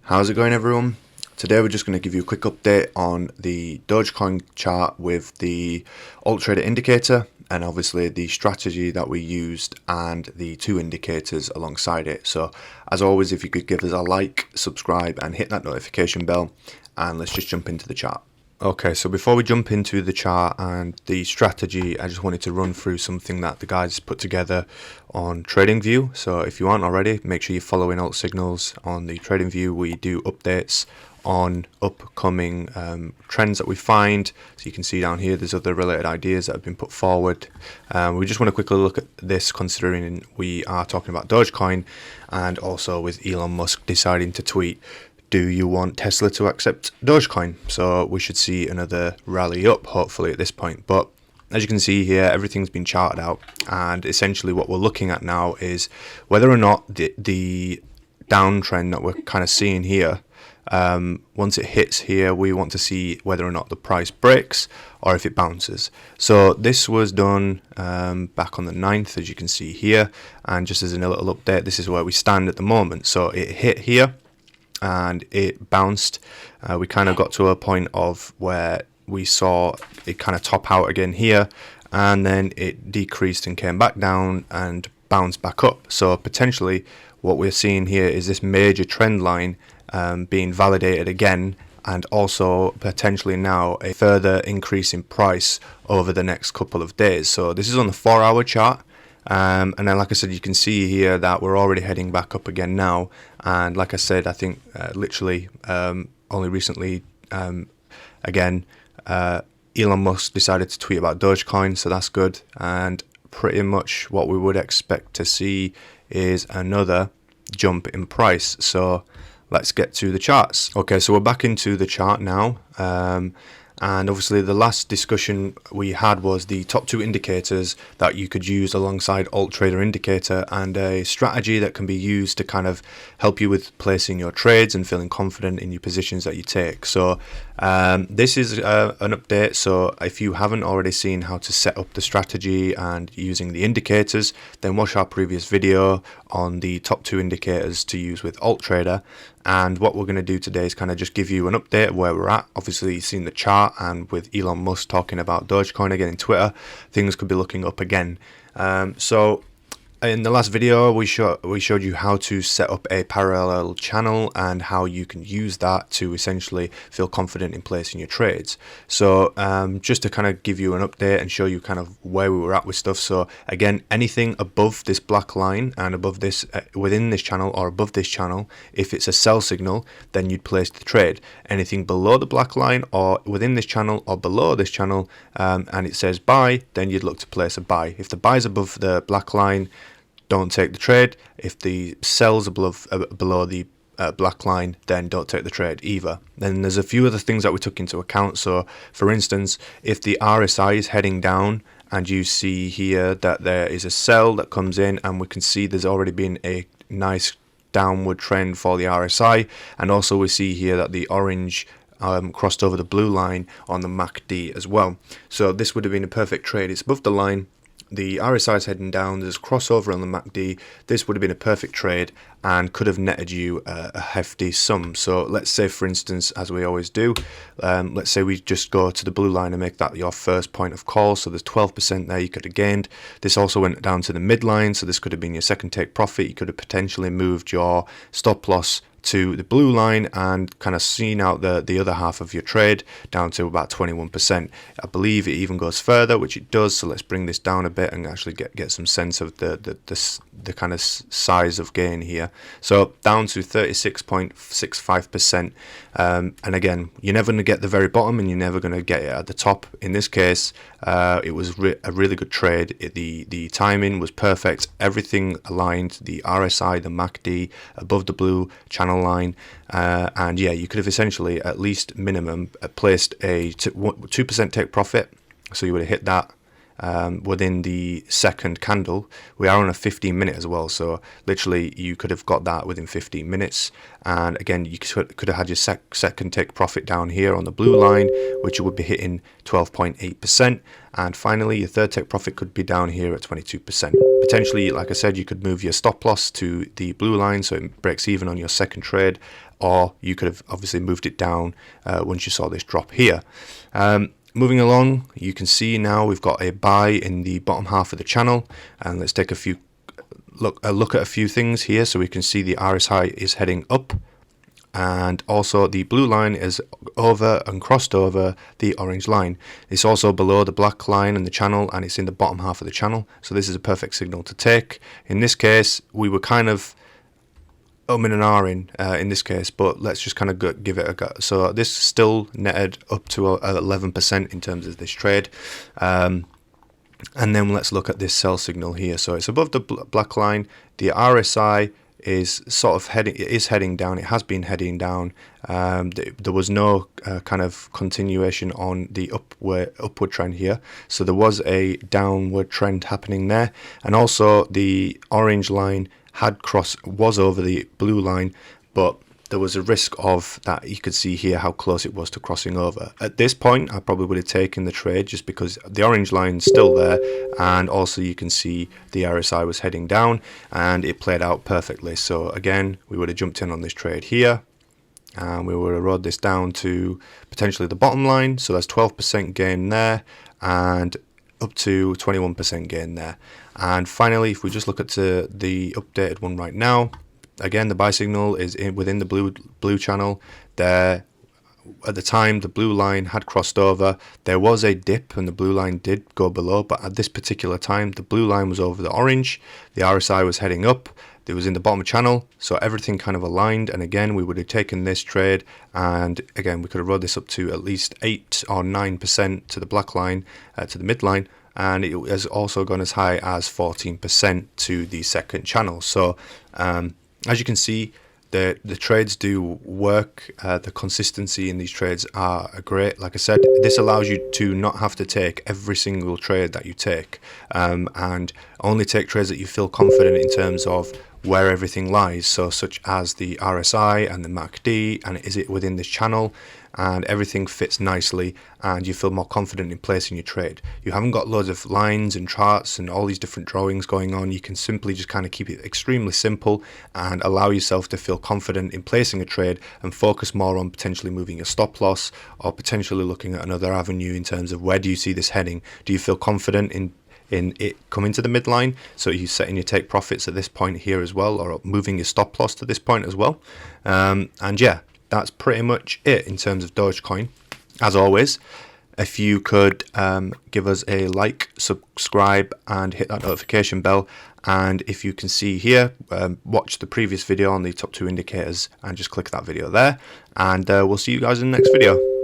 How's it going, everyone? Today we're just going to give you a quick update on the Dogecoin chart with the AltTrader indicator and obviously the strategy that we used and the two indicators alongside it. So as always, if you could give us a like, subscribe and hit that notification bell, and let's just jump into the chart. Okay, so before we jump into the chart and the strategy, I just wanted to run through something that the guys put together on TradingView. So if you aren't already, make sure you're following AltSignals on the TradingView. We do updates on upcoming trends that we find. So you can see down here there's other related ideas that have been put forward. We just want to quickly look at this, considering we are talking about Dogecoin and also with Elon Musk deciding to tweet, do you want Tesla to accept Dogecoin? So we should see another rally up hopefully at this point. But as you can see here, everything's been charted out, and essentially what we're looking at now is whether or not the downtrend that we're kind of seeing here, once it hits here, we want to see whether or not the price breaks or if it bounces. So this was done back on the 9th, as you can see here, and just as a little update, this is where we stand at the moment. So it hit here and it bounced. We kind of got to a point of where we saw it kind of top out again here, and then it decreased and came back down and bounced back up. So potentially what we're seeing here is this major trend line being validated again, and also potentially now a further increase in price over the next couple of days. So this is on the 4-hour chart. And then, like I said, you can see here that we're already heading back up again now. And like I said, I think literally only recently, again, Elon Musk decided to tweet about Dogecoin, so that's good. And pretty much what we would expect to see is another jump in price. So let's get to the charts. Okay, so we're back into the chart now. And obviously the last discussion we had was the top two indicators that you could use alongside AltTrader indicator, and a strategy that can be used to kind of help you with placing your trades and feeling confident in your positions that you take. So this is an update. So if you haven't already seen how to set up the strategy and using the indicators, then watch our previous video on the top two indicators to use with AltTrader. And what we're going to do today is kind of just give you an update of where we're at. Obviously, you've seen the chart, and with Elon Musk talking about Dogecoin again in Twitter, things could be looking up again. So in the last video, we showed you how to set up a parallel channel and how you can use that to essentially feel confident in placing your trades. So just to kind of give you an update and show you kind of where we were at with stuff. So again, anything above this black line and above this within this channel or above this channel, if it's a sell signal, then you'd place the trade. Anything below the black line or within this channel or below this channel, and it says buy, then you'd look to place a buy. If the buy is above the black line, don't take the trade. If the sells are below the black line, then don't take the trade either. Then there's a few other things that we took into account. So for instance, if the RSI is heading down and you see here that there is a sell that comes in, and we can see there's already been a nice downward trend for the RSI, and also we see here that the orange crossed over the blue line on the MACD as well. So this would have been a perfect trade. It's above the line, the RSI is heading down, there's crossover on the MACD. This would have been a perfect trade and could have netted you a hefty sum. So let's say, for instance, as we always do, let's say we just go to the blue line and make that your first point of call. So there's 12% there you could have gained. This also went down to the midline, so this could have been your second take profit. You could have potentially moved your stop loss to the blue line and kind of seen out the other half of your trade down to about 21%. I believe it even goes further, which it does. So let's bring this down a bit and actually get some sense of the kind of size of gain here. So down to 36.65%. And again, you're never going to get the very bottom, and you're never going to get it at the top. In this case, it was a really good trade. The timing was perfect. Everything aligned. The RSI, the MACD above the blue channel line, and yeah, you could have essentially at least minimum placed a 2% take profit. So you would have hit that, within the second candle. We are on a 15-minute as well, so literally you could have got that within 15 minutes. And again, you could have had your second take profit down here on the blue line, which would be hitting 12.8%. And finally, your third take profit could be down here at 22%. Potentially, like I said, you could move your stop loss to the blue line so it breaks even on your second trade, or you could have obviously moved it down once you saw this drop here. Moving along, you can see now we've got a buy in the bottom half of the channel, and let's take a look at a few things here. So we can see the RSI is heading up, and also the blue line is over and crossed over the orange line. It's also below the black line in the channel, and it's in the bottom half of the channel, so this is a perfect signal to take. In this case, we were kind of and ahhing in this case, but let's just kind of give it a go. So this still netted up to 11% in terms of this trade. And then let's look at this sell signal here. So it's above the black line. The RSI is sort of heading down. It has been heading down. There was no kind of continuation on the upward trend here, so there was a downward trend happening there. And also the orange line was over the blue line, but there was a risk of that. You could see here how close it was to crossing over. At this point, I probably would have taken the trade just because the orange line's still there, and also you can see the RSI was heading down, and it played out perfectly. So again, we would have jumped in on this trade here, and we would have rode this down to potentially the bottom line. So that's 12% gain there, and up to 21% gain there. And finally, if we just look at the updated one right now, again, the buy signal is within the blue channel. There, at the time, the blue line had crossed over. There was a dip, and the blue line did go below. But at this particular time, the blue line was over the orange. The RSI was heading up. It was in the bottom channel, so everything kind of aligned. And again, we would have taken this trade, and again, we could have rode this up to at least 8 or 9% to the black line, to the midline. And it has also gone as high as 14% to the second channel. So as you can see, the trades do work. The consistency in these trades are great. Like I said, this allows you to not have to take every single trade that you take, and only take trades that you feel confident in terms of where everything lies. So such as the RSI and the MACD, and is it within this channel, and everything fits nicely, and you feel more confident in placing your trade. You haven't got loads of lines and charts and all these different drawings going on. You can simply just kind of keep it extremely simple and allow yourself to feel confident in placing a trade, and focus more on potentially moving your stop loss, or potentially looking at another avenue in terms of where do you see this heading. Do you feel confident in it coming to the midline, so you're setting your take profits at this point here as well, or moving your stop loss to this point as well. And yeah, that's pretty much it in terms of Dogecoin. As always, if you could give us a like, subscribe, and hit that notification bell. And if you can see here, watch the previous video on the top 2 indicators and just click that video there. And we'll see you guys in the next video.